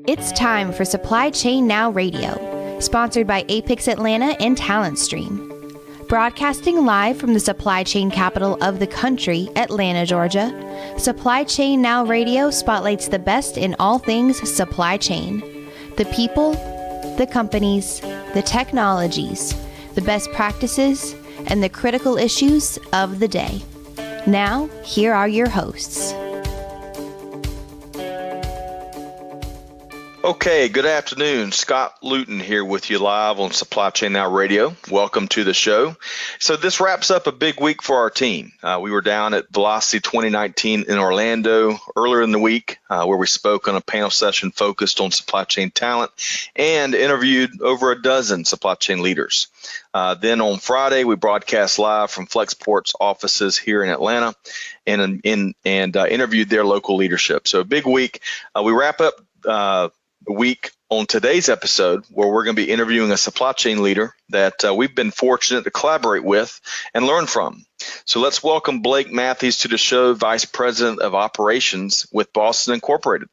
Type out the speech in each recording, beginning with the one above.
It's time for Supply Chain Now Radio, sponsored by Apex Atlanta and Talent Stream. Broadcasting live from the supply chain capital of the country, Atlanta, Georgia, Supply Chain Now Radio spotlights the best in all things supply chain. The people, the companies, the technologies, the best practices, and the critical issues of the day. Now, here are your hosts. Okay, good afternoon. Scott Luton here with you live on Supply Chain Now Radio. Welcome to the show. So this wraps up a big week for our team. We were down at Velocity 2019 in Orlando earlier in the week, where we spoke on a panel session focused on supply chain talent and interviewed over a dozen supply chain leaders. Then on Friday, we broadcast live from Flexport's offices here in Atlanta and interviewed their local leadership. So a big week. We wrap up week on today's episode where we're going to be interviewing a supply chain leader that we've been fortunate to collaborate with and learn from. So let's welcome Blake Mathies to the show, Vice President of Operations with Boston Incorporated.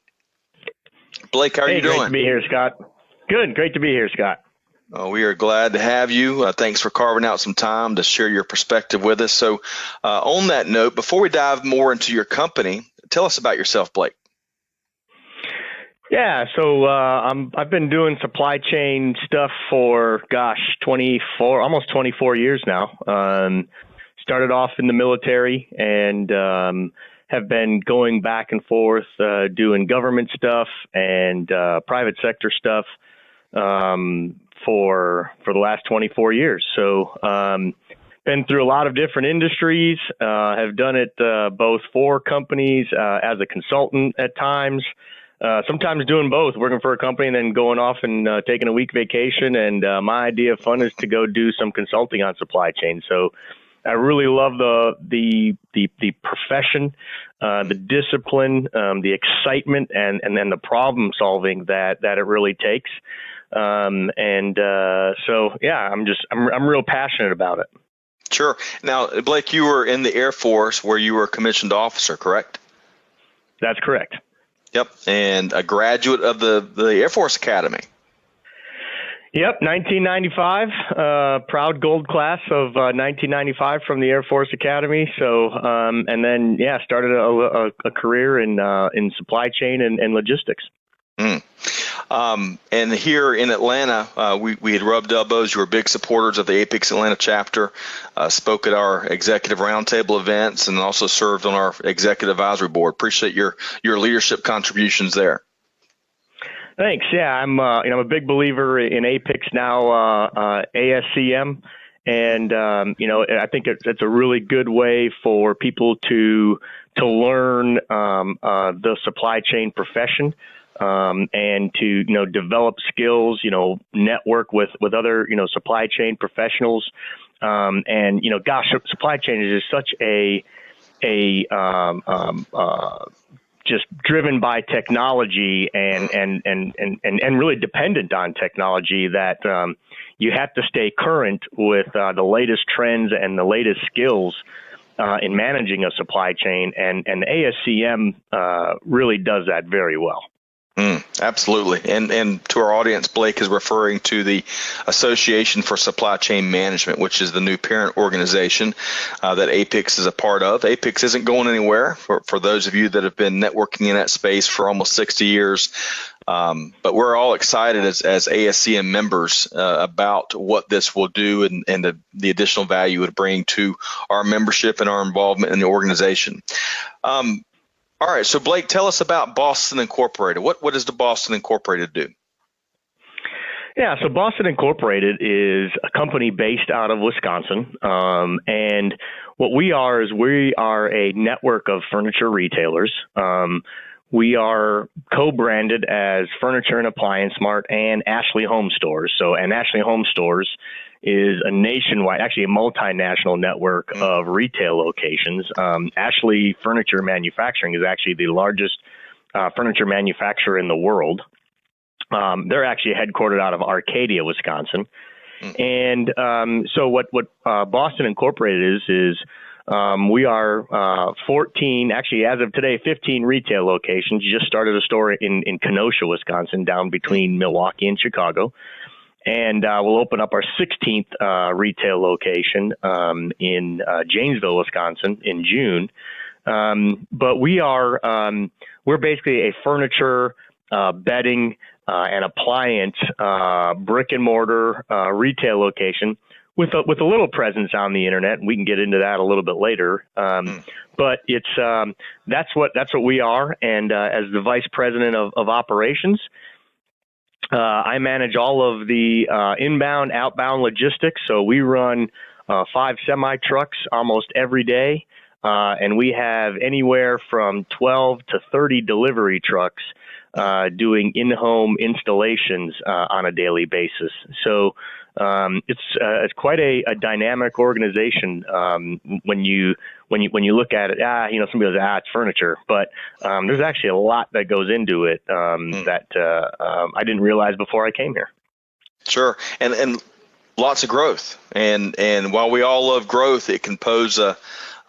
Blake, how are you doing? Great to be here, Scott. Good. Great to be here, Scott. We are glad to have you. Thanks for carving out some time to share your perspective with us. So on that note, before we dive more into your company, tell us about yourself, Blake. Yeah, so I've been doing supply chain stuff for, almost 24 years now. Started off in the military and have been going back and forth doing government stuff and private sector stuff for the last 24 years. So been through a lot of different industries, have done it both for companies as a consultant at times. Sometimes doing both, working for a company and then going off and taking a week vacation. And my idea of fun is to go do some consulting on supply chain. So I really love the profession, the discipline, the excitement, and then the problem solving that it really takes. So yeah, I'm real passionate about it. Sure. Now, Blake, you were in the Air Force where you were a commissioned officer, correct? That's correct. Yep, and a graduate of the Air Force Academy. Yep, 1995, proud gold class of 1995 from the Air Force Academy. So, and then started a career in supply chain and logistics. And here in Atlanta, we had rubbed elbows. You were big supporters of the Apex Atlanta chapter, spoke at our executive roundtable events, and also served on our executive advisory board. Appreciate your leadership contributions there. Thanks. Yeah, I'm a big believer in Apex now, ASCM, and I think it's a really good way for people to learn the supply chain profession. And to, develop skills, network with other, supply chain professionals. Supply chain is just such just driven by technology and really dependent on technology that you have to stay current with the latest trends and the latest skills in managing a supply chain. And ASCM really does that very well. Absolutely. And to our audience, Blake is referring to the Association for Supply Chain Management, which is the new parent organization that Apex is a part of. Apex isn't going anywhere for those of you that have been networking in that space for almost 60 years. But we're all excited as ASCM members about what this will do and the additional value it would bring to our membership and our involvement in the organization. All right, so Blake, tell us about Boston Incorporated. What does the Boston Incorporated do? Yeah, so Boston Incorporated is a company based out of Wisconsin, and what we are is we are a network of furniture retailers. We are co-branded as Furniture and Appliance Mart and Ashley Home Stores. And Ashley Home Stores is a nationwide, actually a multinational network of retail locations. Ashley Furniture Manufacturing is actually the largest furniture manufacturer in the world. They're actually headquartered out of Arcadia, Wisconsin. And so what Boston Incorporated is We are 14, actually as of today, 15 retail locations. Just started a store in Kenosha, Wisconsin, down between Milwaukee and Chicago. And we'll open up our 16th retail location in Janesville, Wisconsin in June. But we're basically a furniture, bedding, and appliance brick and mortar retail location with a little presence on the internet. We can get into that a little bit later. But it's that's what we are. And as the vice president of operations, I manage all of the inbound, outbound logistics. So we run 5 semi trucks almost every day. And we have anywhere from 12 to 30 delivery trucks doing in-home installations on a daily basis. So it's quite a dynamic organization when you look at it. Somebody goes, it's furniture, but there's actually a lot that goes into it that I didn't realize before I came here. Sure, and lots of growth, and while we all love growth, it can pose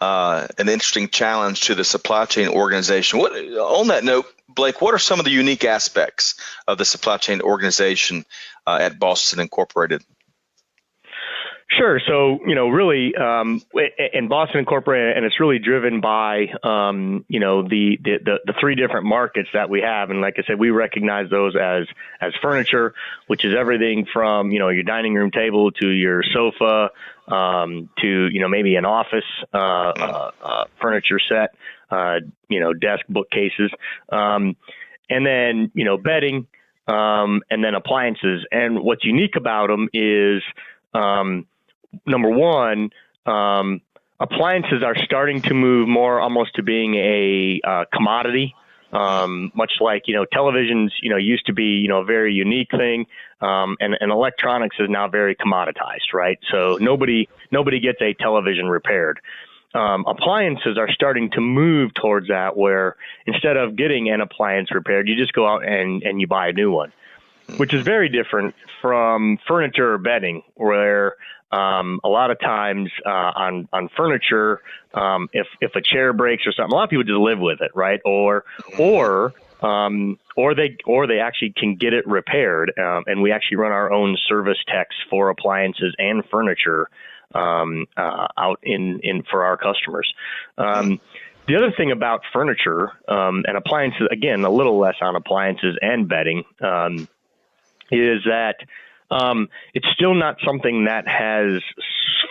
an interesting challenge to the supply chain organization. On that note, Blake, what are some of the unique aspects of the supply chain organization at Boston Incorporated? Sure. So, really, in Boston Incorporated, and it's really driven by, the 3 different markets that we have. And like I said, we recognize those as furniture, which is everything from, your dining room table to your sofa, to, maybe an office, furniture set, desk, bookcases, and then, bedding, and then appliances. And what's unique about them is, number one, appliances are starting to move more almost to being a commodity, much like, televisions, used to be, a very unique thing. And electronics is now very commoditized, right? So nobody gets a television repaired. Appliances are starting to move towards that, where instead of getting an appliance repaired, you just go out and you buy a new one, which is very different from furniture or bedding, where a lot of times on furniture, if a chair breaks or something, a lot of people just live with it, right? Or they actually can get it repaired, and we actually run our own service techs for appliances and furniture out in for our customers. The other thing about furniture and appliances, again, a little less on appliances and bedding, is that it's still not something that has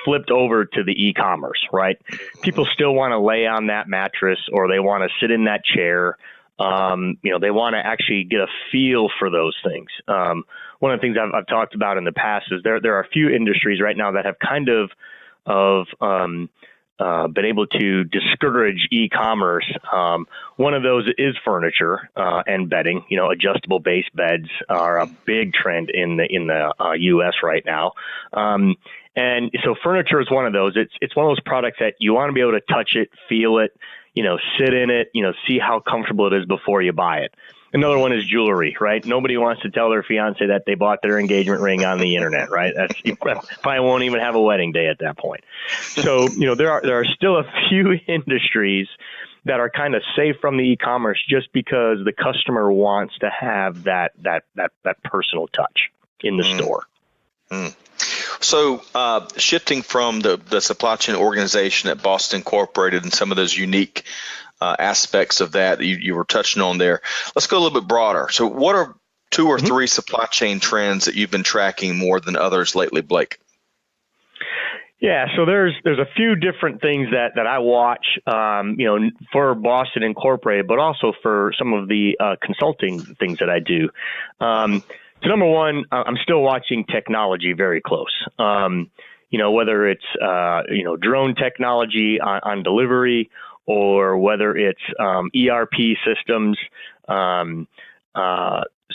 flipped over to the e-commerce, right? People still want to lay on that mattress, or they want to sit in that chair. They want to actually get a feel for those things. One of the things I've talked about in the past is there are a few industries right now that have kind of been able to discourage e-commerce. One of those is furniture and bedding. Adjustable base beds are a big trend in the U.S. right now. And so furniture is one of those. It's one of those products that you want to be able to touch it, feel it, sit in it, see how comfortable it is before you buy it. Another one is jewelry, right? Nobody wants to tell their fiance that they bought their engagement ring on the internet, right? You probably won't even have a wedding day at that point. So, there are still a few industries that are kind of safe from the e-commerce just because the customer wants to have that personal touch in the store. So shifting from the supply chain organization at Boston Incorporated and some of those unique aspects of that you were touching on there, let's go a little bit broader. So what are 2 or 3 supply chain trends that you've been tracking more than others lately, Blake? Yeah, so there's a few different things that I watch, for Boston Incorporated, but also for some of the consulting things that I do. So number one, I'm still watching technology very close. Whether it's drone technology on delivery, or whether it's ERP systems.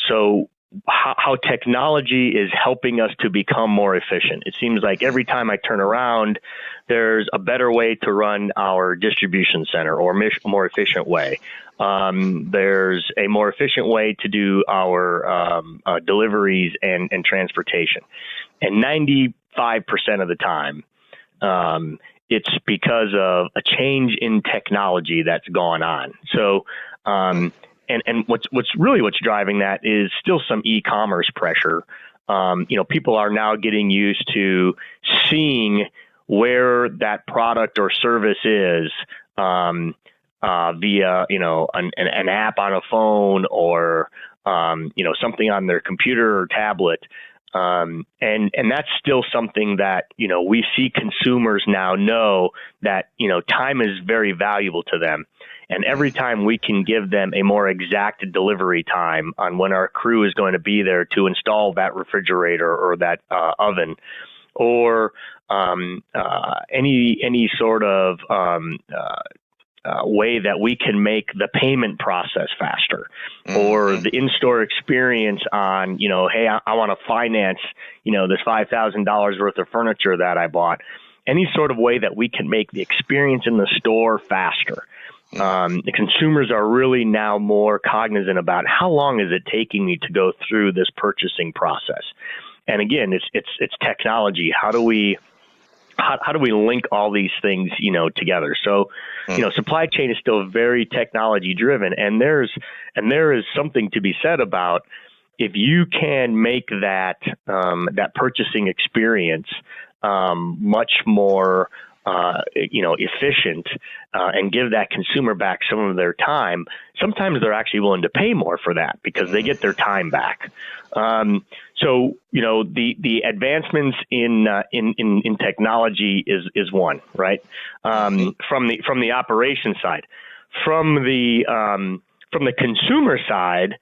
So how technology is helping us to become more efficient. It seems like every time I turn around, there's a better way to run our distribution center, or a more efficient way. There's a more efficient way to do our deliveries and transportation. And 95% of the time, it's because of a change in technology that's gone on. So, and what's driving that is still some e-commerce pressure. People are now getting used to seeing where that product or service is via, an app on a phone or, something on their computer or tablet. And that's still something that, we see consumers now know that, time is very valuable to them. And every time we can give them a more exact delivery time on when our crew is going to be there to install that refrigerator or that oven, or any sort of way that we can make the payment process faster, or the in-store experience on, hey, I want to finance, this $5,000 worth of furniture that I bought. Any sort of way that we can make the experience in the store faster. The consumers are really now more cognizant about how long is it taking me to go through this purchasing process. And again, it's technology. How do we link all these things, together? So, supply chain is still very technology driven, and there is something to be said about if you can make that purchasing experience much more efficient, and give that consumer back some of their time. Sometimes they're actually willing to pay more for that because they get their time back. So the advancements in technology is one, right? From the operation side, from the consumer side,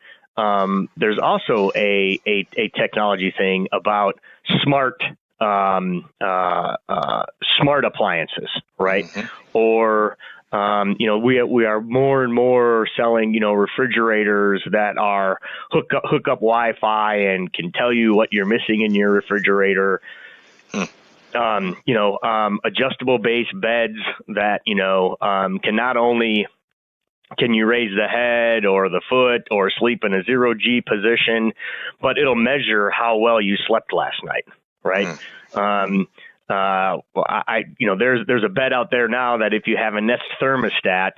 there's also a technology thing about smart appliances, right? Or, we are more and more selling, refrigerators that are hook up Wi-Fi and can tell you what you're missing in your refrigerator. Adjustable base beds that, can not only can you raise the head or the foot or sleep in a 0G position, but it'll measure how well you slept last night. Right. There's a bed out there now that if you have a Nest thermostat,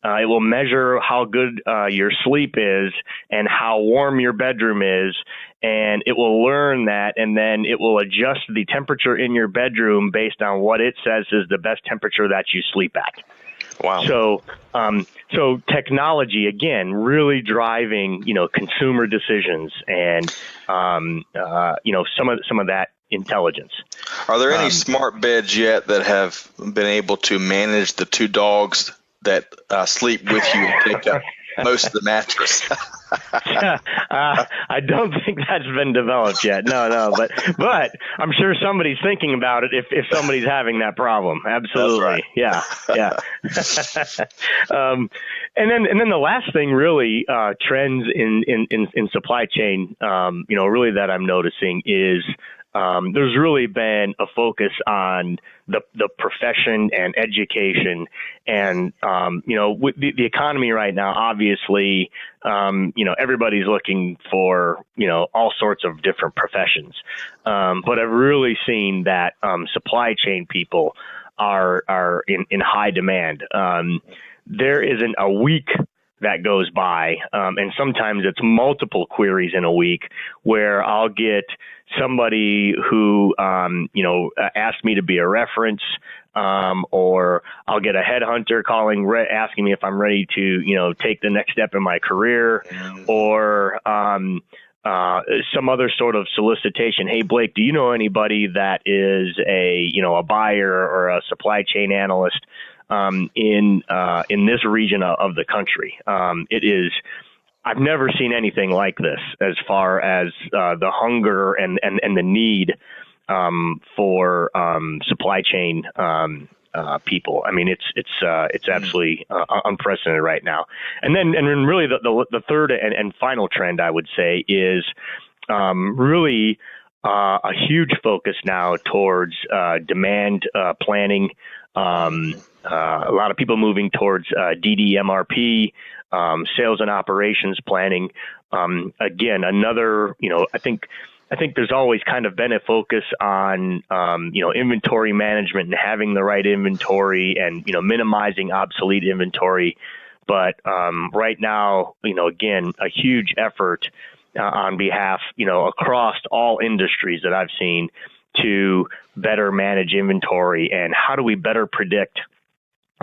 it will measure how good your sleep is and how warm your bedroom is. And it will learn that, and then it will adjust the temperature in your bedroom based on what it says is the best temperature that you sleep at. Wow. So technology, again, really driving, consumer decisions and, some of that intelligence. Are there any smart beds yet that have been able to manage the two dogs that sleep with you and take up most of the mattress? I don't think that's been developed yet. No, but I'm sure somebody's thinking about it if somebody's having that problem. Absolutely. Right. Yeah. And then the last thing really, trends in supply chain, really that I'm noticing is, there's really been a focus on the profession and education, and with the economy right now, obviously, everybody's looking for all sorts of different professions, but I've really seen that supply chain people are in high demand. There isn't a week that goes by, and sometimes it's multiple queries in a week where I'll get somebody who, asked me to be a reference, or I'll get a headhunter calling, asking me if I'm ready to, take the next step in my career, or some other sort of solicitation. Hey, Blake, do you know anybody that is a buyer or a supply chain analyst in this region of the country? I've never seen anything like this as far as the hunger and the need for supply chain people. I mean, it's absolutely unprecedented right now. And then really the third and final trend, I would say, is really a huge focus now towards demand planning. A lot of people moving towards DDMRP, sales and operations planning. Again, another, I think I think there's always kind of been a focus on, inventory management and having the right inventory and, minimizing obsolete inventory. But right now, again, a huge effort on behalf, across all industries that I've seen to better manage inventory and how do we better predict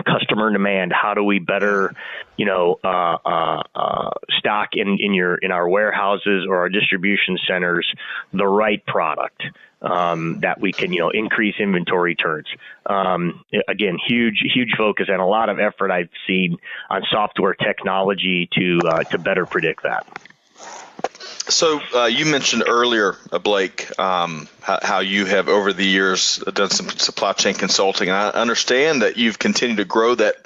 customer demand? How do we better, stock in our warehouses or our distribution centers the right product that we can, increase inventory turns? Again, huge focus and a lot of effort I've seen on software technology to better predict that. So you mentioned earlier, Blake, how you have over the years done some supply chain consulting. And I understand that you've continued to grow that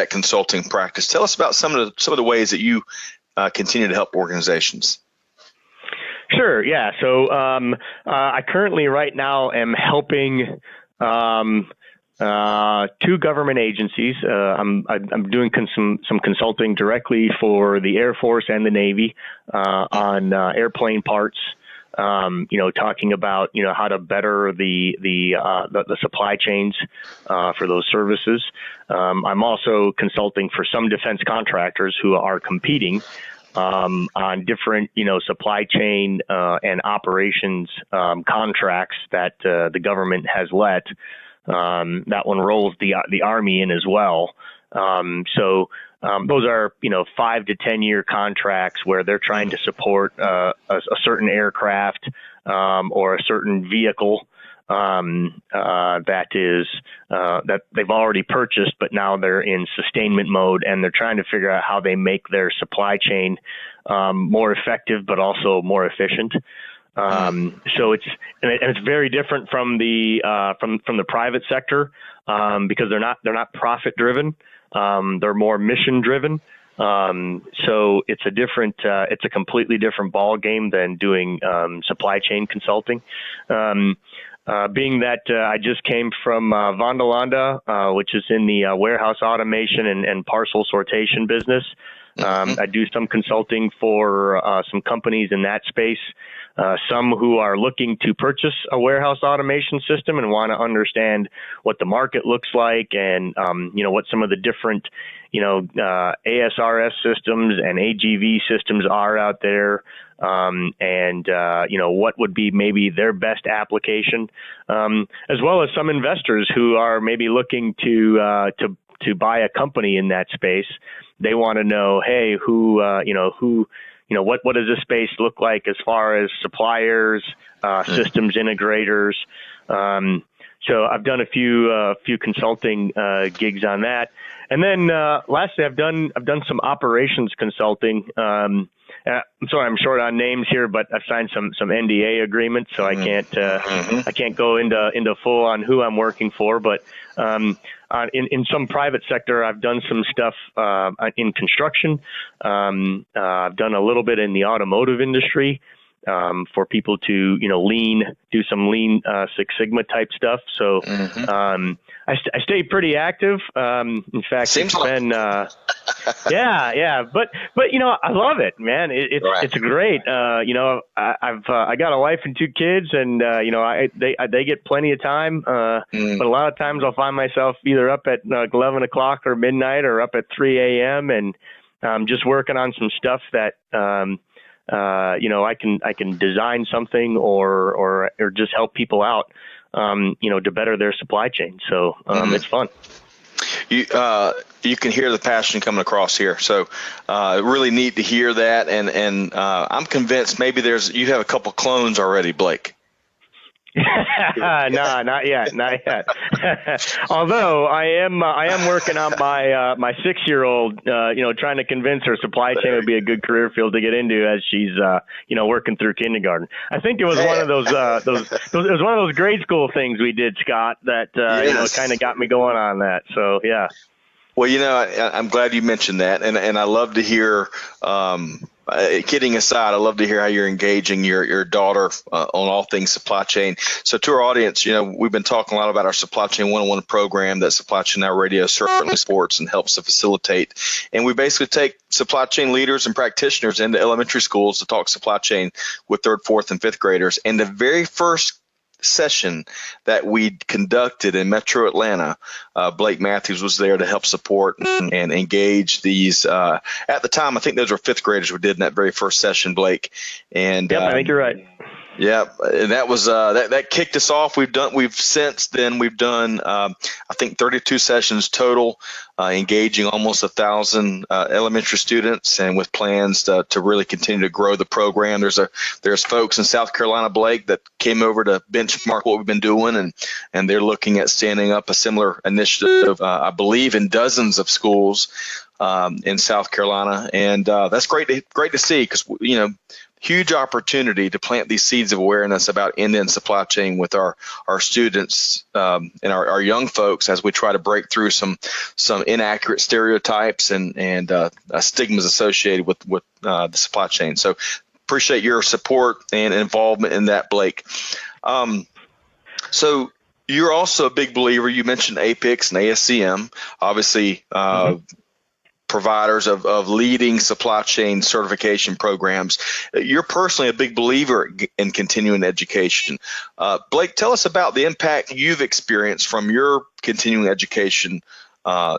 consulting practice. Tell us about some of the ways that you continue to help organizations. Sure. Yeah. So I currently right now am helping two government agencies. I'm doing some consulting directly for the Air Force and the Navy on airplane parts. Talking about how to better the supply chains for those services. I'm also consulting for some defense contractors who are competing on different supply chain and operations contracts that the government has let. That one rolls the Army in as well. So those are 5 to 10 year contracts where they're trying to support a certain aircraft or a certain vehicle that they've already purchased, but now they're in sustainment mode and they're trying to figure out how they make their supply chain more effective, but also more efficient. So it's very different from the private sector because they're not profit driven. They're more mission driven. So it's a completely different ball game than doing supply chain consulting. Being that I just came from Vondelanda, which is in the warehouse automation and parcel sortation business. I do some consulting for some companies in that space. Some who are looking to purchase a warehouse automation system and want to understand what the market looks like and, what some of the different, ASRS systems and AGV systems are out there. What would be maybe their best application, as well as some investors who are maybe looking to buy a company in that space. They want to know, hey, what does this space look like as far as suppliers, systems integrators? So I've done a few consulting gigs on that, and then lastly, I've done some operations consulting. I'm sorry, I'm short on names here, but I've signed some NDA agreements, so I can't go into full on who I'm working for. But in some private sector, I've done some stuff in construction. I've done a little bit in the automotive industry for people to do some lean Six Sigma type stuff. So I stay pretty active. In fact, it's been but I love it, man. It's great. I got a wife and 2 kids, and they get plenty of time. But a lot of times I'll find myself either up at 11 o'clock or midnight, or up at 3 a.m. and just working on some stuff that I can design something or just help people out, to better their supply chain. So it's fun. You can hear the passion coming across here. So really neat to hear that. And I'm convinced maybe you have a couple clones already, Blake. No, not yet. Although I am working on my 6-year-old, trying to convince her supply chain would be a good career field to get into as she's, working through kindergarten. I think it was one of those it was one of those grade school things we did, Scott, that, kind of got me going on that. So, yeah. Well, I'm glad you mentioned that, and I love to hear. Kidding aside, I love to hear how you're engaging your daughter on all things supply chain. So, to our audience, we've been talking a lot about our Supply Chain 101 program that Supply Chain Now Radio certainly supports and helps to facilitate. And we basically take supply chain leaders and practitioners into elementary schools to talk supply chain with third, fourth, and fifth graders. And the very first session that we conducted in Metro Atlanta, Blake Mathies was there to help support and engage these. At the time, I think those were fifth graders we did in that very first session, Blake. And yep, I think you're right. Yeah, and that was that kicked us off. We've since then done I think 32 sessions total, engaging almost 1,000 elementary students, and with plans to really continue to grow the program. There's folks in South Carolina, Blake, that came over to benchmark what we've been doing, and they're looking at standing up a similar initiative, I believe, in dozens of schools in South Carolina, and that's great to see, because huge opportunity to plant these seeds of awareness about end-to-end supply chain with our students and our young folks, as we try to break through some inaccurate stereotypes and stigmas associated with the supply chain. So appreciate your support and involvement in that, Blake. So you're also a big believer. You mentioned APICS and ASCM, obviously. Providers of leading supply chain certification programs. You're personally a big believer in continuing education. Blake, tell us about the impact you've experienced from your continuing education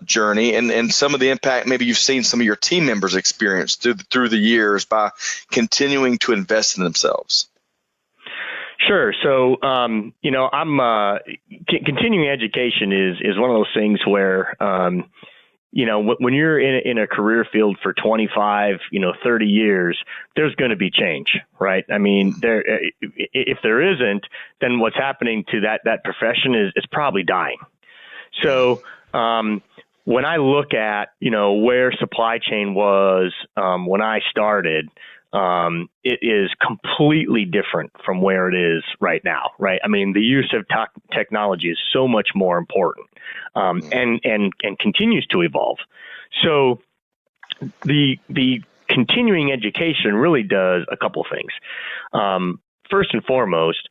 journey, and some of the impact maybe you've seen some of your team members experience through the years by continuing to invest in themselves. Sure. So, I'm continuing education is one of those things where when you're in a career field for 25, 30 years, there's going to be change, right? I mean, if there isn't, then what's happening to that profession is probably dying. So when I look at, where supply chain was when I started, it is completely different from where it is right now, right? I mean, the use of technology is so much more important, and continues to evolve. So the continuing education really does a couple things. First and foremost,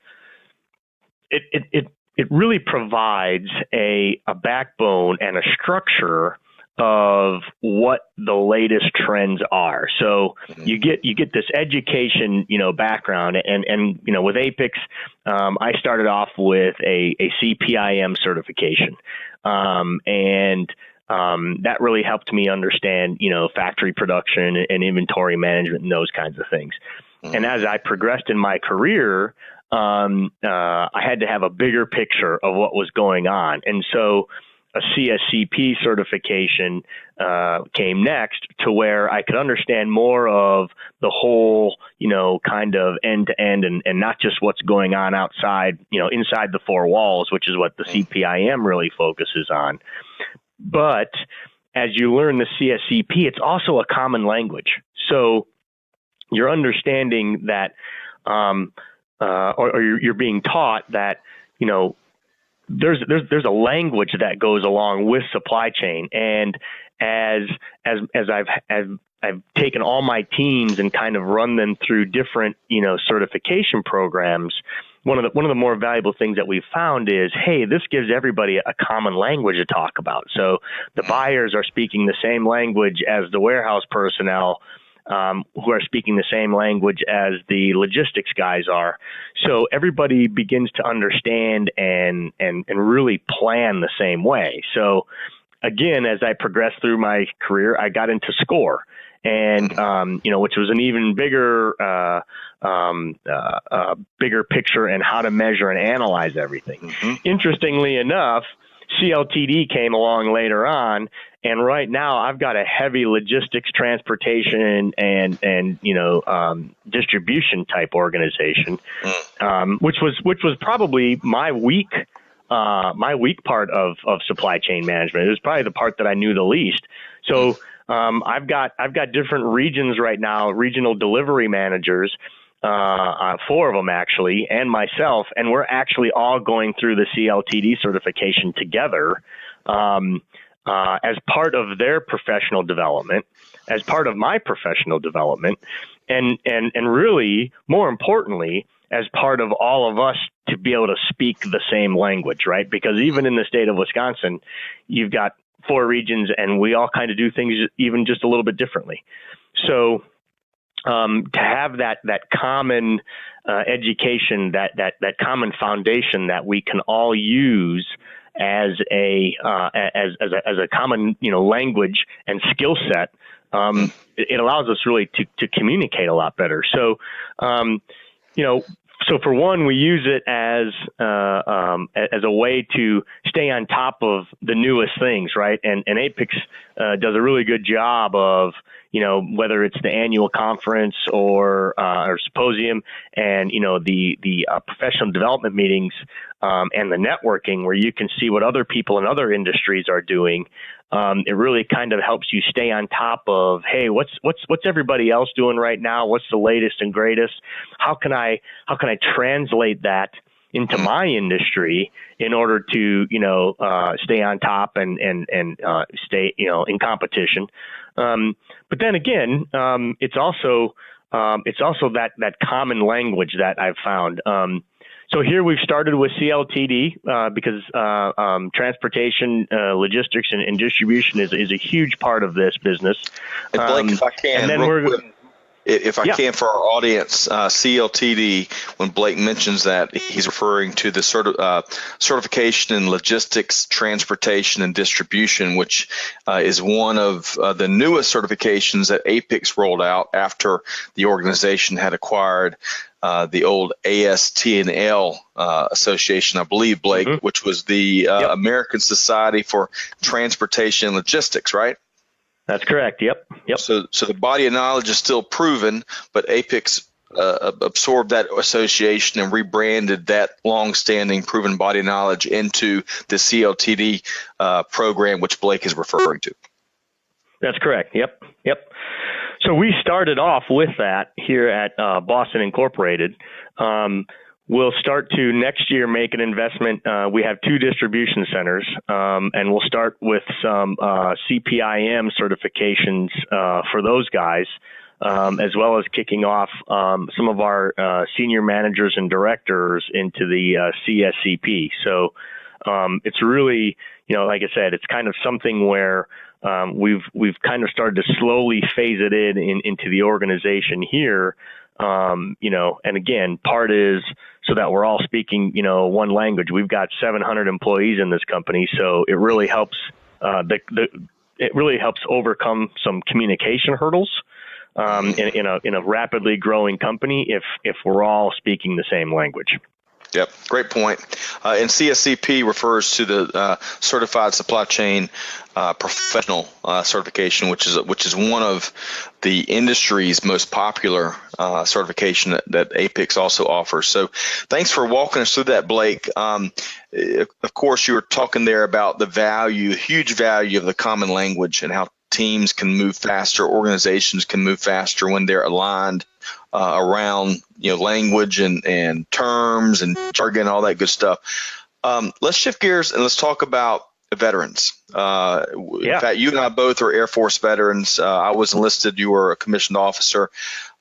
it really provides a backbone and a structure of what the latest trends are. So you get this education, background, and with APICS, I started off with a CPIM certification, and that really helped me understand, factory production and inventory management and those kinds of things. And as I progressed in my career, I had to have a bigger picture of what was going on, and so a CSCP certification came next, to where I could understand more of the whole, kind of end to end, and not just what's going on outside, inside the four walls, which is what the CPIM really focuses on. But as you learn the CSCP, it's also a common language. So you're understanding that, or you're being taught that, there's a language that goes along with supply chain. And as I've taken all my teams and kind of run them through different, certification programs, one of the more valuable things that we've found is, hey, this gives everybody a common language to talk about. So the buyers are speaking the same language as the warehouse personnel, who are speaking the same language as the logistics guys are. So everybody begins to understand and really plan the same way. So again, as I progressed through my career, I got into SCOR, and which was an even bigger picture and how to measure and analyze everything. Interestingly enough, CLTD came along later on, and right now I've got a heavy logistics, transportation, and distribution type organization, which was probably my weak part of supply chain management. It was probably the part that I knew the least. So I've got different regions right now, regional delivery managers, 4 of them actually, and myself, and we're actually all going through the CLTD certification together. as part of their professional development, as part of my professional development, and really, more importantly, as part of all of us to be able to speak the same language, right? Because even in the state of Wisconsin, you've got 4 regions, and we all kind of do things even just a little bit differently. So to have that common education, that common foundation that we can all use as a common language and skill set, it allows us really to communicate a lot better. So so for one, we use it as a way to stay on top of the newest things, right? And APICS does a really good job of, whether it's the annual conference or symposium, and the professional development meetings and the networking, where you can see what other people in other industries are doing. It really kind of helps you stay on top of, hey, what's everybody else doing right now? What's the latest and greatest? How can I translate that into my industry in order to stay on top and stay in competition? But then again, it's also that common language that I've found. So here we've started with CLTD because transportation, logistics, and distribution is a huge part of this business. And Blake, if I can, can for our audience, CLTD, when Blake mentions that, he's referring to the certification in logistics, transportation, and distribution, which is one of the newest certifications that APICS rolled out after the organization had acquired the old AST&L association, I believe, Blake, which was the American Society for Transportation and Logistics, right? That's correct. Yep. So the body of knowledge is still proven, but APICS absorbed that association and rebranded that long-standing proven body of knowledge into the CLTD program, which Blake is referring to. That's correct. Yep. So we started off with that here at Boston Incorporated. We'll start to next year make an investment. We have 2 distribution centers, and we'll start with some CPIM certifications for those guys, as well as kicking off some of our senior managers and directors into the CSCP. So it's really, like I said, it's kind of something where we've kind of started to slowly phase it into the organization here. And again, part is so that we're all speaking, one language. We've got 700 employees in this company, so it really helps. It really helps overcome some communication hurdles in a rapidly growing company if we're all speaking the same language. Yep, great point. And CSCP refers to the Certified Supply Chain Professional certification, which is one of the industry's most popular certification that APICS also offers. So thanks for walking us through that, Blake. Of course, you were talking there about the huge value of the common language and how teams can move faster, organizations can move faster when they're aligned around language and terms and jargon, all that good stuff. Let's shift gears and let's talk about veterans. In fact, you and I both are Air Force veterans. I was enlisted, you were a commissioned officer,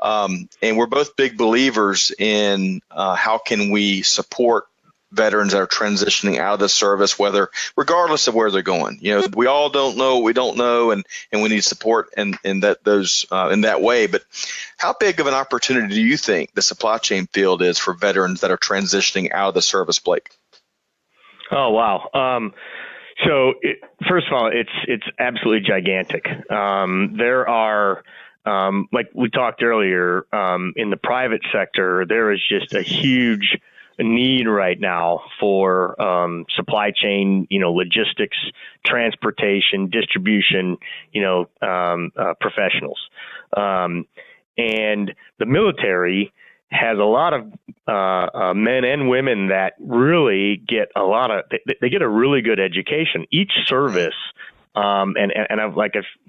and we're both big believers in how can we support veterans that are transitioning out of the service, regardless of where they're going. We all don't know what we don't know, and we need support in that way. But how big of an opportunity do you think the supply chain field is for veterans that are transitioning out of the service, Blake? Oh, wow. So first of all, it's absolutely gigantic. There are, like we talked earlier, in the private sector, there is just a huge need right now for supply chain, logistics, transportation, distribution, professionals. And the military has a lot of men and women that really get they get a really good education. Each service, and I've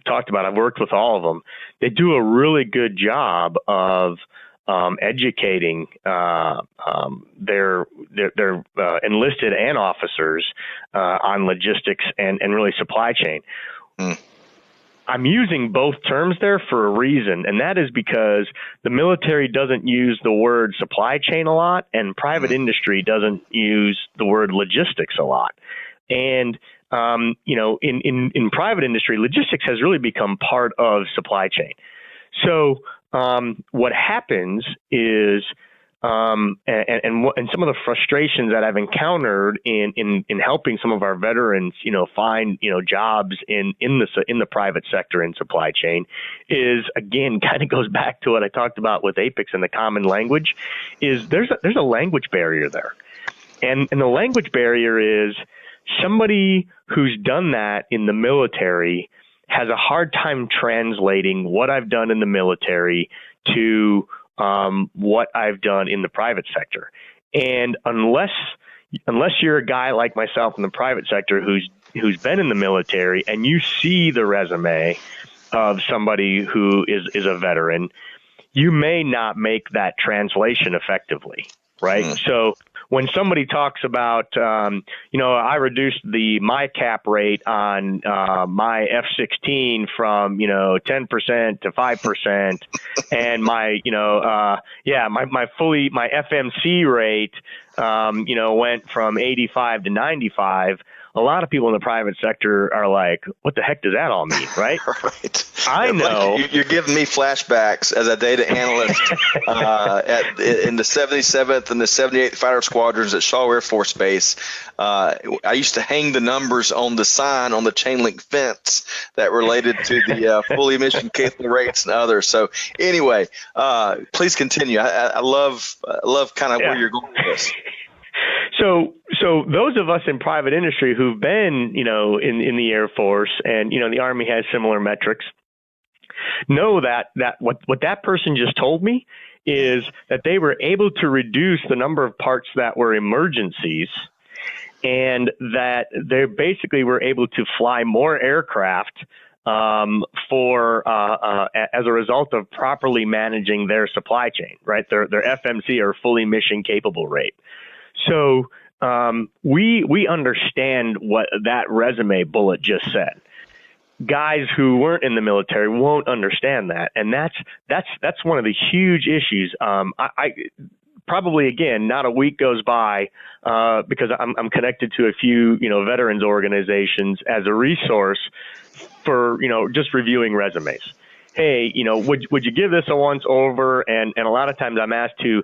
talked about, I've worked with all of them. They do a really good job of educating their enlisted and officers on logistics and really supply chain. I'm using both terms there for a reason, and that is because the military doesn't use the word supply chain a lot, and private industry doesn't use the word logistics a lot. And in private industry, logistics has really become part of supply chain. So what happens is, and some of the frustrations that I've encountered in helping some of our veterans, find jobs in the private sector in supply chain, is again kind of goes back to what I talked about with APICS and the common language. Is there's a language barrier there, and the language barrier is somebody who's done that in the military has a hard time translating what I've done in the military to what I've done in the private sector. And unless you're a guy like myself in the private sector who's been in the military and you see the resume of somebody who is a veteran, you may not make that translation effectively, right? So when somebody talks about, I reduced my cap rate on my F-16 from, 10% to 5%, and my FMC rate, went from 85 to 95. A lot of people in the private sector are like, what the heck does that all mean, right? Right. I know. You're giving me flashbacks as a data analyst in the 77th and the 78th Fighter Squadrons at Shaw Air Force Base. I used to hang the numbers on the sign on the chain link fence that related to the fully emission capable rates and others. So anyway, please continue. I love kind of where you're going with this. So those of us in private industry who've been, in the Air Force and, the Army has similar metrics, know that what that person just told me is that they were able to reduce the number of parts that were emergencies, and that they basically were able to fly more aircraft as a result of properly managing their supply chain, right? Their FMC, or fully mission capable rate. So we understand what that resume bullet just said. Guys who weren't in the military won't understand that, and that's one of the huge issues. I probably, again, not a week goes by because I'm connected to a few veterans organizations as a resource for just reviewing resumes. Hey, would you give this a once over? And a lot of times I'm asked to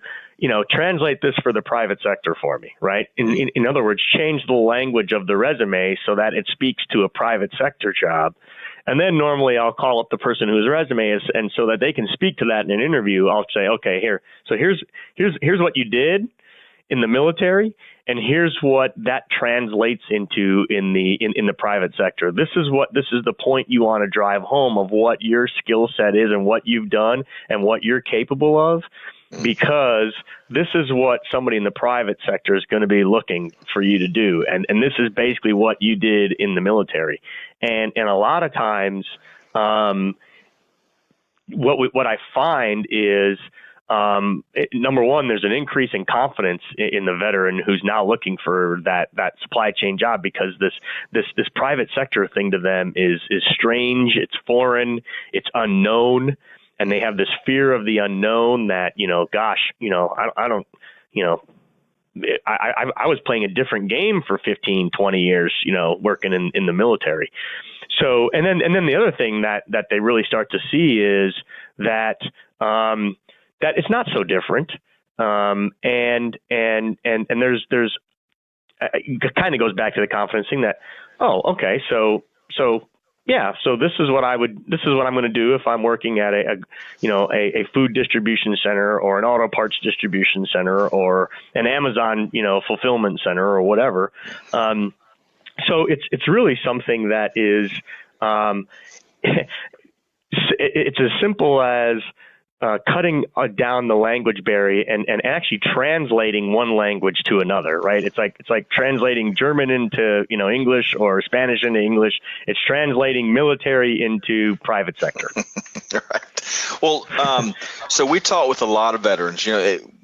translate this for the private sector for me, right? In other words, change the language of the resume so that it speaks to a private sector job. And then normally I'll call up the person whose resume is, and so that they can speak to that in an interview, I'll say, okay, here's what you did in the military, and here's what that translates into in the private sector. This is the point you want to drive home of what your skill set is and what you've done and what you're capable of, because this is what somebody in the private sector is going to be looking for you to do. And this is basically what you did in the military. And a lot of times, what I find is, number one, there's an increase in confidence in the veteran who's now looking for that supply chain job, because this private sector thing to them is strange, it's foreign, it's unknown, and they have this fear of the unknown that, I don't, I was playing a different game for 15, 20 years, working in the military. So, and then the other thing that they really start to see is that it's not so different. And there's it kind of goes back to the confidence thing that, oh, okay. So this is what I'm going to do if I'm working at a food distribution center, or an auto parts distribution center, or an Amazon, fulfillment center, or whatever. So it's really something that is, it's as simple as cutting down the language barrier and actually translating one language to another, right? It's like translating German into English, or Spanish into English. It's translating military into private sector. Right. Well, So we talk with a lot of veterans.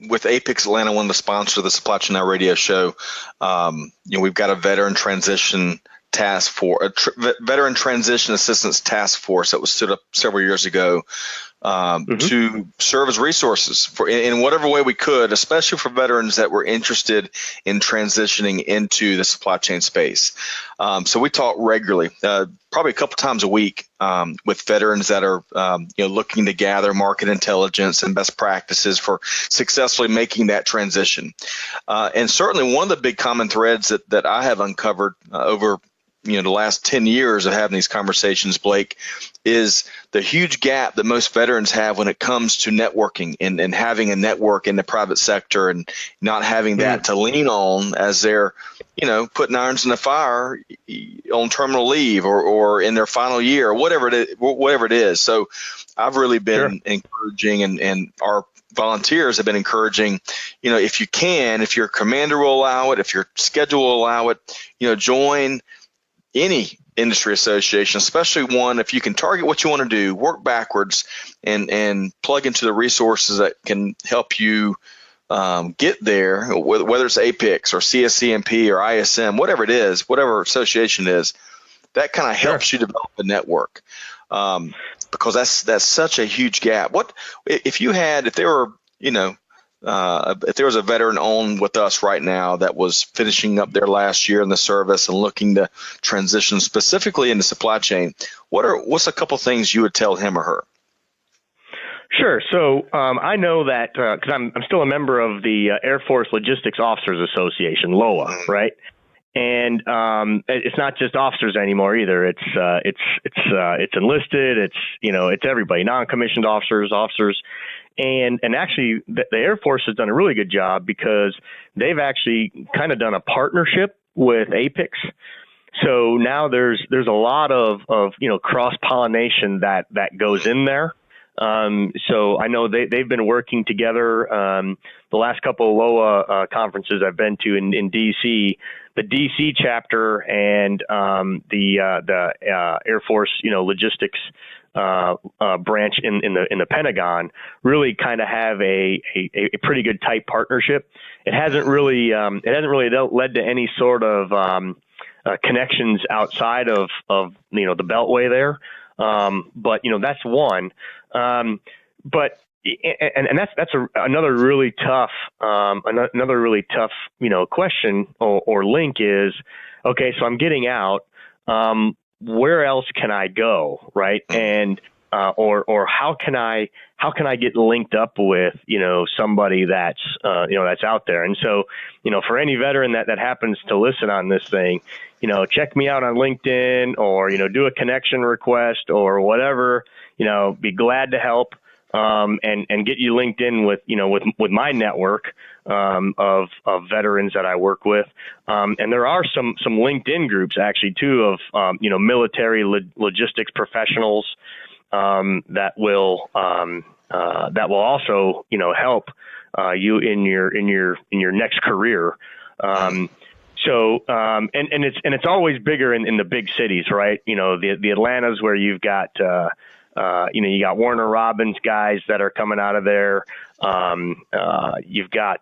With Apex Atlanta, one of the sponsors of the Supply Chain Now radio show, we've got a veteran transition task force, veteran transition assistance task force that was stood up several years ago to serve as resources for in whatever way we could, especially for veterans that were interested in transitioning into the supply chain space. So we talk regularly, probably a couple times a week, with veterans that are looking to gather market intelligence and best practices for successfully making that transition. And certainly one of the big common threads that I have uncovered over the last 10 years of having these conversations, Blake, is the huge gap that most veterans have when it comes to networking and having a network in the private sector and not having that to lean on as they're, putting irons in the fire on terminal leave or in their final year, or whatever it is. So I've really been encouraging, and our volunteers have been encouraging, if your commander will allow it, if your schedule will allow it, join any industry association, especially one, if you can target what you want to do, work backwards and plug into the resources that can help you get there, whether it's APIX or CSCP or ISM, whatever it is, whatever association it is, that kind of helps you develop a network, because that's such a huge gap. What if there was a veteran on with us right now that was finishing up their last year in the service and looking to transition specifically into supply chain, what's a couple things you would tell him or her? Sure. So I know that because I'm still a member of the Air Force Logistics Officers Association, LOA, right? And it's not just officers anymore either. It's enlisted. It's everybody, non-commissioned officers. And actually, the Air Force has done a really good job because they've actually kind of done a partnership with APIX. So now there's a lot of cross-pollination that goes in there. So I know they've been working together. The last couple of LOA conferences I've been to in DC, the DC chapter and the Air Force logistics branch in the Pentagon really kind of have a pretty good tight partnership. It hasn't really led to any sort of connections outside of the Beltway there. But that's one. But that's another really tough question or link is, okay, so I'm getting out. Where else can I go, right? And or how can I get linked up with somebody that's that's out there? And so for any veteran that happens to listen on this thing, check me out on LinkedIn or do a connection request or whatever. Be glad to help and get you linked in with with my network of veterans that I work with. And there are some LinkedIn groups actually too of military logistics professionals that will also help you in your next career. So it's always bigger in the big cities, right? The Atlantas where you've got you got Warner Robins guys that are coming out of there. You've got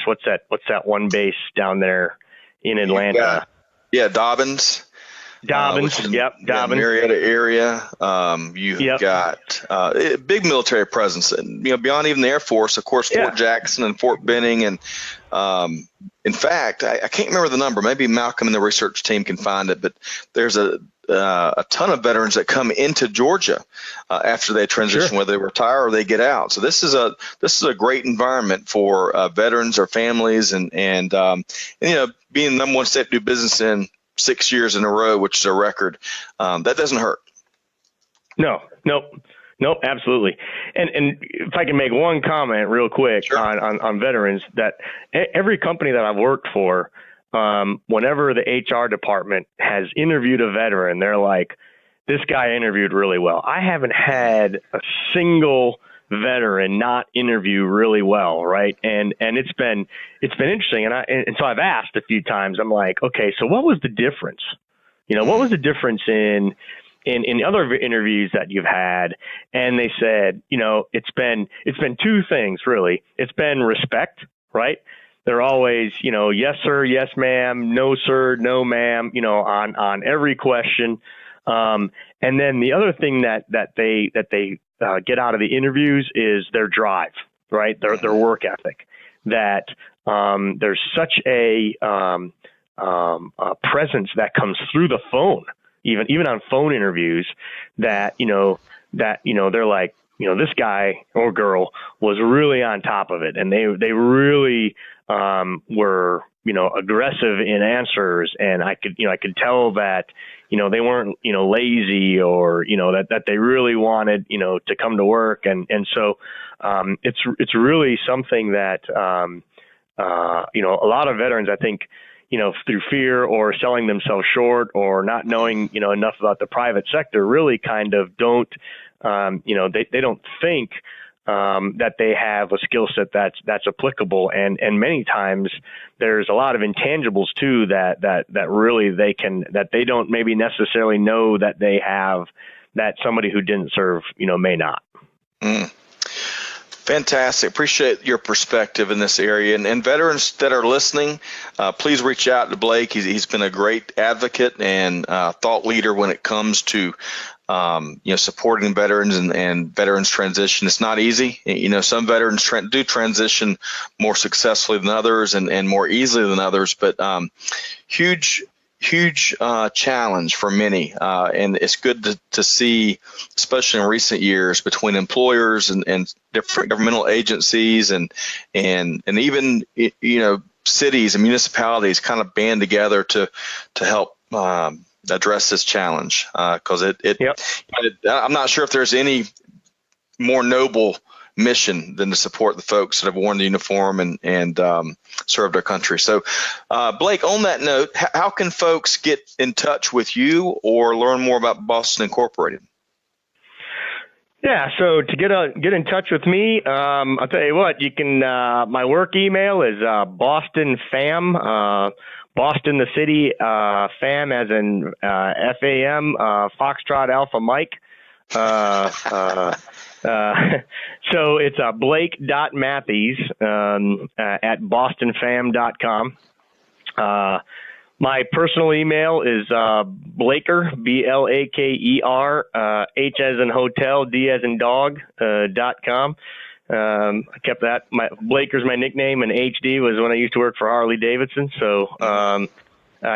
what's that one base down there in Atlanta? Dobbins. Dobbins. Marietta area. You've got a big military presence, and beyond even the Air Force, of course, Fort Jackson and Fort Benning, and in fact, I can't remember the number. Maybe Malcolm and the research team can find it, but there's a ton of veterans that come into Georgia after they transition, whether they retire or they get out. So this is a great environment for veterans or families, and being the number one state to do business in 6 years in a row, which is a record, that doesn't hurt. Nope, absolutely. And if I can make one comment real quick on veterans, that every company that I've worked for, whenever the HR department has interviewed a veteran, they're like, this guy interviewed really well. I haven't had a single veteran not interview really well, right? And it's been interesting. And so I've asked a few times, I'm like, okay, so what was the difference? What was the difference in in other interviews that you've had, and they said, it's been two things really. It's been respect, right? They're always, yes sir, yes ma'am, no sir, no ma'am, on every question. And then the other thing that they get out of the interviews is their drive, right? Their work ethic. That there's such a presence that comes through the phone, even on phone interviews, that they're like, this guy or girl was really on top of it, and they really were aggressive in answers, and I could tell that they weren't lazy, or that they really wanted to come to work, and so it's really something that a lot of veterans, I think, through fear or selling themselves short or not knowing enough about the private sector, really kind of don't they don't think that they have a skill set that's applicable, and many times there's a lot of intangibles too that really that they don't maybe necessarily know that they have, that somebody who didn't serve may not. Fantastic. Appreciate your perspective in this area. And veterans that are listening, please reach out to Blake. He's been a great advocate and thought leader when it comes to supporting veterans and veterans transition. It's not easy. Some veterans do transition more successfully than others and more easily than others, but huge challenge for many, and it's good to see, especially in recent years, between employers and different governmental agencies and even cities and municipalities kind of band together to help address this challenge, because I'm not sure if there's any more noble mission than to support the folks that have worn the uniform and served our country. So, Blake, on that note, how can folks get in touch with you or learn more about Boston Incorporated? Yeah, so to get in touch with me, I'll tell you what, you can, my work email is Boston FAM, Boston the city, FAM as in FAM, Foxtrot Alpha Mike. So it's Blake.Mathies at bostonfam.com. My personal email is Blaker, BLAKER, H as in hotel, D as in dog, .com. I kept that. Blaker's my nickname, and HD was when I used to work for Harley Davidson. So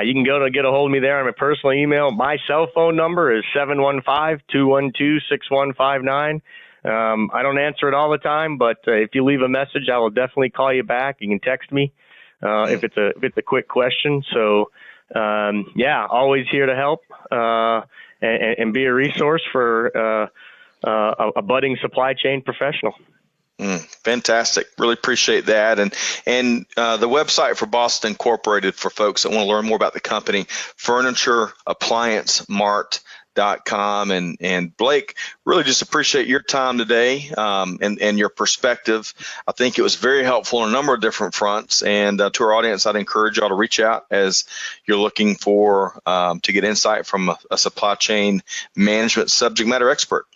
you can go to get a hold of me there on my personal email. My cell phone number is 715-212-6159. I don't answer it all the time, but if you leave a message, I will definitely call you back. You can text me if it's a quick question. So always here to help and be a resource for a budding supply chain professional. Fantastic. Really appreciate that. And the website for Boston Incorporated, for folks that want to learn more about the company, FurnitureApplianceMart.com. And Blake, really just appreciate your time today and your perspective. I think it was very helpful on a number of different fronts. And to our audience, I'd encourage y'all to reach out as you're looking for to get insight from a supply chain management subject matter expert.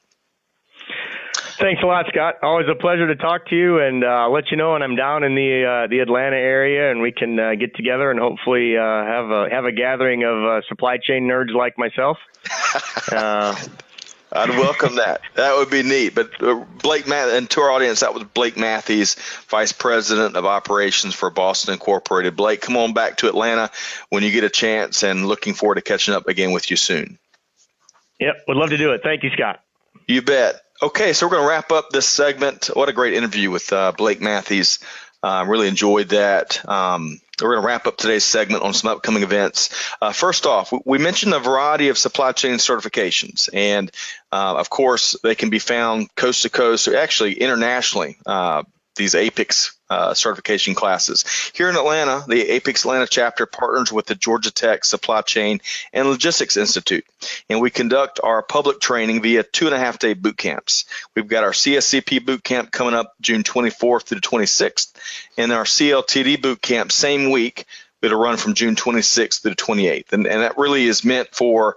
Thanks a lot, Scott. Always a pleasure to talk to you, and I'll let you know when I'm down in the Atlanta area, and we can get together and hopefully have a gathering of supply chain nerds like myself. I'd welcome that. That would be neat. But Blake, and to our audience, that was Blake Mathies, Vice President of Operations for Boston Incorporated. Blake, come on back to Atlanta when you get a chance, and looking forward to catching up again with you soon. Yep, would love to do it. Thank you, Scott. You bet. Okay, so we're going to wrap up this segment. What a great interview with Blake Mathies. Really enjoyed that. We're going to wrap up today's segment on some upcoming events. First off, we mentioned a variety of supply chain certifications, and of course, they can be found coast to coast, or actually internationally, these APICS certification classes. Here in Atlanta, the APICS Atlanta chapter partners with the Georgia Tech Supply Chain and Logistics Institute, and we conduct our public training via 2.5-day boot camps. We've got our CSCP boot camp coming up June 24th through the 26th, and our CLTD boot camp same week It'll run from June 26th to the 28th. And that really is meant for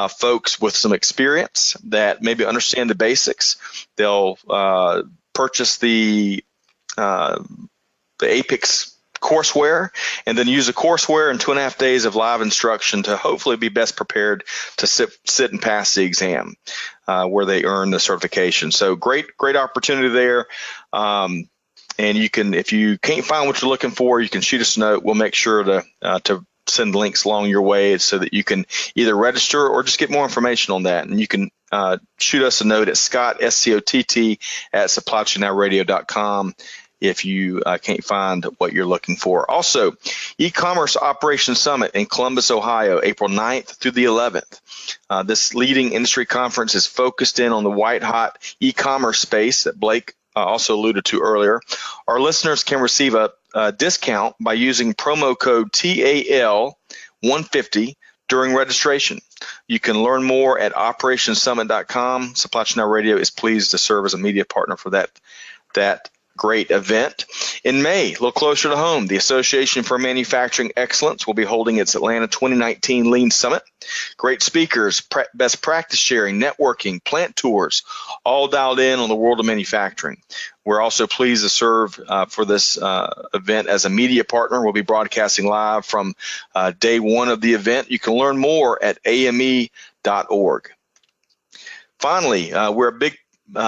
folks with some experience that maybe understand the basics. They'll purchase the APICS courseware and then use the courseware in 2.5 days of live instruction to hopefully be best prepared to sit and pass the exam where they earn the certification. So great opportunity there. And you can, if you can't find what you're looking for, you can shoot us a note. We'll make sure to send links along your way so that you can either register or just get more information on that. And you can shoot us a note at Scott, SCOTT, at supplychainnowradio.com if you can't find what you're looking for. Also, E-Commerce Operations Summit in Columbus, Ohio, April 9th through the 11th. This leading industry conference is focused in on the white-hot e-commerce space that Blake also alluded to earlier. Our listeners can receive a discount by using promo code TAL150 during registration. You can learn more at operationssummit.com. Supply Chain Now Radio is pleased to serve as a media partner for that great event. In May, a little closer to home, the Association for Manufacturing Excellence will be holding its Atlanta 2019 Lean Summit. Great speakers, best practice sharing, networking, plant tours, all dialed in on the world of manufacturing. We're also pleased to serve for this event as a media partner. We'll be broadcasting live from day one of the event. You can learn more at ame.org. Finally, we're a big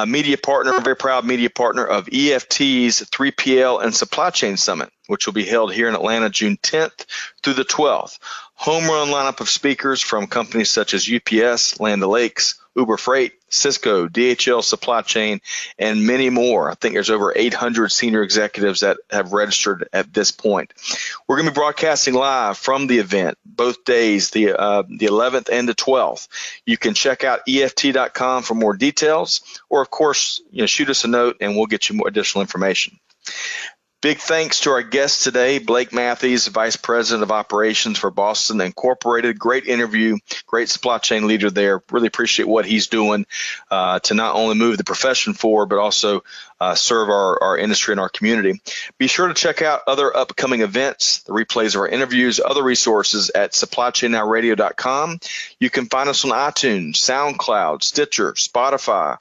media partner, very proud media partner of EFT's 3PL and Supply Chain Summit, which will be held here in Atlanta June 10th through the 12th. Home run lineup of speakers from companies such as UPS, Land O'Lakes, Uber Freight, Cisco, DHL Supply Chain, and many more. I think there's over 800 senior executives that have registered at this point. We're going to be broadcasting live from the event, both days, the 11th and the 12th. You can check out EFT.com for more details, or of course, shoot us a note and we'll get you more additional information. Big thanks to our guest today, Blake Mathies, Vice President of Operations for Boston Incorporated. Great interview, great supply chain leader there. Really appreciate what he's doing to not only move the profession forward, but also serve our industry and our community. Be sure to check out other upcoming events, the replays of our interviews, other resources at supplychainnowradio.com. You can find us on iTunes, SoundCloud, Stitcher, Spotify,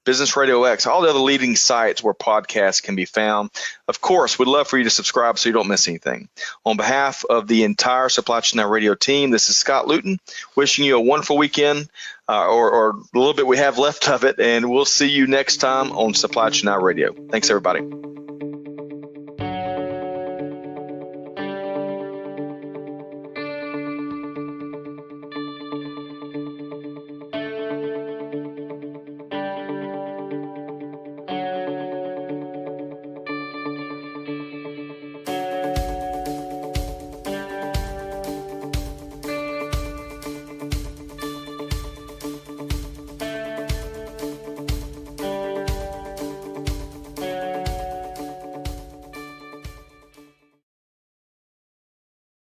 Business Radio X, all the other leading sites where podcasts can be found. Of course, we'd love for you to subscribe so you don't miss anything. On behalf of the entire Supply Chain Now Radio team, this is Scott Luton, wishing you a wonderful weekend, or a little bit we have left of it, and we'll see you next time on Supply Chain Now Radio. Thanks, everybody.